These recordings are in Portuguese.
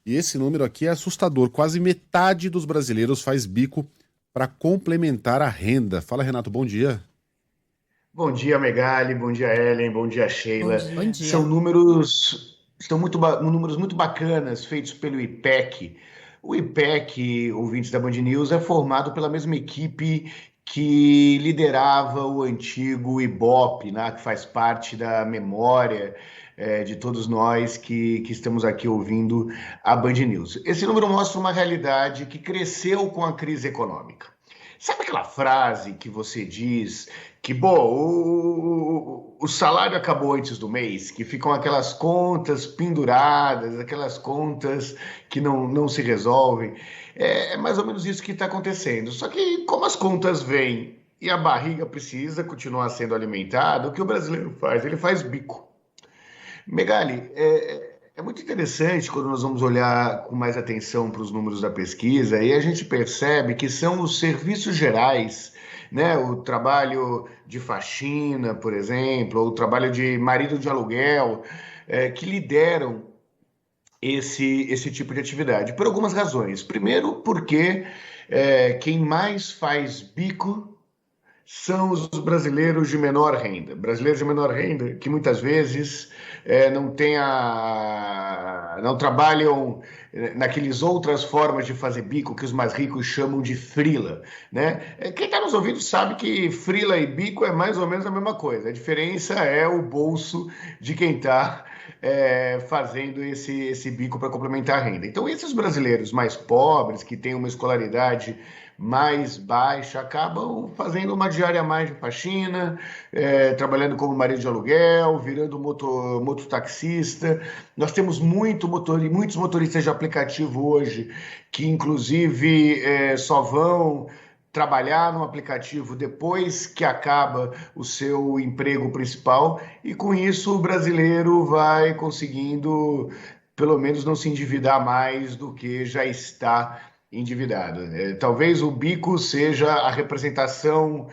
E esse número aqui é assustador. Quase metade dos brasileiros faz bico para complementar a renda. Fala, Renato, bom dia. Bom dia, Megali, bom dia, Ellen, bom dia, Bom Sheila. dia. São números, números muito bacanas feitos pelo IPEC. O IPEC, ouvintes da Band News, é formado pela mesma equipe que liderava o antigo IBOP, né, que faz parte da memória de todos nós que estamos aqui ouvindo a Band News. Esse número mostra uma realidade que cresceu com a crise econômica. Sabe aquela frase que você diz que, bom, o salário acabou antes do mês, que ficam aquelas contas penduradas, aquelas contas que não se resolvem? É mais ou menos isso que está acontecendo. Só que como as contas vêm e a barriga precisa continuar sendo alimentada, o que o brasileiro faz? Ele faz bico. Megali, é muito interessante quando nós vamos olhar com mais atenção para os números da pesquisa e a gente percebe que são os serviços gerais, né? O trabalho de faxina, por exemplo, ou o trabalho de marido de aluguel, que lideram esse tipo de atividade, por algumas razões. Primeiro, porque quem mais faz bico são os brasileiros de menor renda. Brasileiros de menor renda que muitas vezes não trabalham naqueles outras formas de fazer bico que os mais ricos chamam de frila, né? Quem está nos ouvindo sabe que frila e bico é mais ou menos a mesma coisa. A diferença é o bolso de quem está fazendo esse bico para complementar a renda. Então, esses brasileiros mais pobres, que têm uma escolaridade mais baixa, acabam fazendo uma diária a mais de faxina, trabalhando como marido de aluguel, virando mototaxista. Nós temos muitos motoristas de aplicativo hoje que, inclusive, só vão trabalhar no aplicativo depois que acaba o seu emprego principal, e com isso o brasileiro vai conseguindo, pelo menos, não se endividar mais do que já está endividado. Talvez o bico seja a representação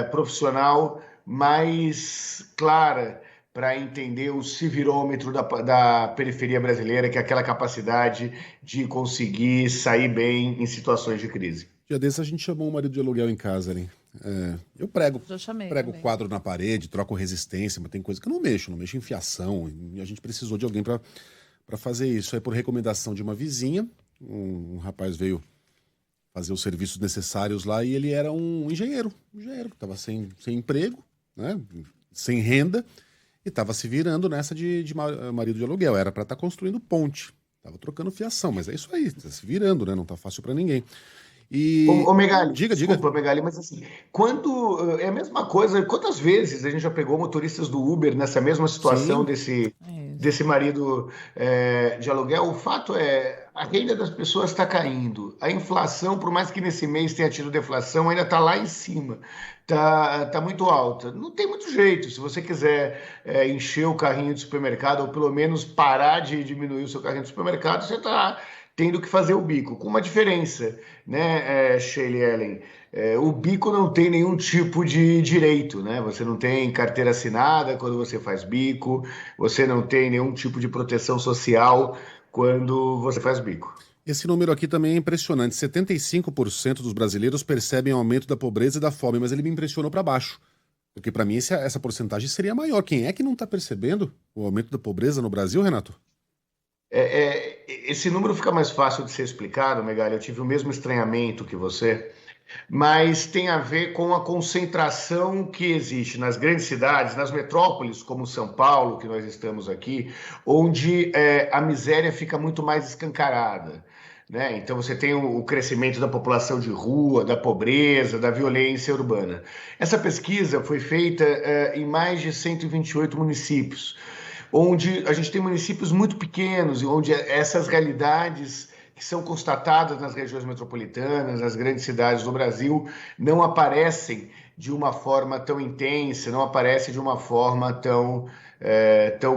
profissional mais clara para entender o civirômetro da periferia brasileira, que é aquela capacidade de conseguir sair bem em situações de crise. Dia desses a gente chamou um marido de aluguel em casa, né? Eu prego também. quadro na parede, troco resistência, mas tem coisa que eu não mexo em fiação, e a gente precisou de alguém para fazer isso. Aí, por recomendação de uma vizinha, um rapaz veio fazer os serviços necessários lá e ele era um engenheiro que estava sem emprego, né? Sem renda, e estava se virando nessa de marido de aluguel. Era para estar construindo ponte, estava trocando fiação, mas é isso aí, está se virando, né? Não está fácil para ninguém. E Ô Megali, diga. desculpa, Megali, mas assim, quando é a mesma coisa, quantas vezes a gente já pegou motoristas do Uber nessa mesma situação Sim. desse marido de aluguel? O fato é, a renda das pessoas está caindo. A inflação, por mais que nesse mês tenha tido deflação, ainda está lá em cima. Tá muito alta. Não tem muito jeito. Se você quiser encher o carrinho de supermercado, ou pelo menos parar de diminuir o seu carrinho de supermercado, você está tendo que fazer o bico, com uma diferença, né, Sheila e Ellen? O bico não tem nenhum tipo de direito, né? Você não tem carteira assinada quando você faz bico, você não tem nenhum tipo de proteção social quando você faz bico. Esse número aqui também é impressionante. 75% dos brasileiros percebem o aumento da pobreza e da fome, mas ele me impressionou para baixo. Porque para mim essa porcentagem seria maior. Quem é que não está percebendo o aumento da pobreza no Brasil, Renato? Esse número fica mais fácil de ser explicado, Megali. Eu tive o mesmo estranhamento que você, mas tem a ver com a concentração que existe nas grandes cidades, nas metrópoles como São Paulo, que nós estamos aqui, onde a miséria fica muito mais escancarada, né? Então você tem o crescimento da população de rua, da pobreza, da violência urbana. Essa pesquisa foi feita em mais de 128 municípios, onde a gente tem municípios muito pequenos e onde essas realidades que são constatadas nas regiões metropolitanas, nas grandes cidades do Brasil, não aparecem de uma forma tão intensa, não aparecem de uma forma tão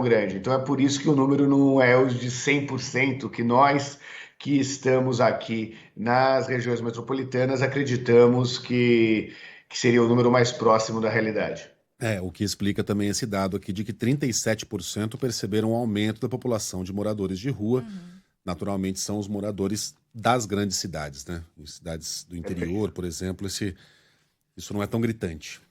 grande. Então é por isso que o número não é o de 100% que nós que estamos aqui nas regiões metropolitanas acreditamos que seria o número mais próximo da realidade. O que explica também esse dado aqui de que 37% perceberam um aumento da população de moradores de rua naturalmente são os moradores das grandes cidades, né? Em cidades do interior, por exemplo, isso não é tão gritante.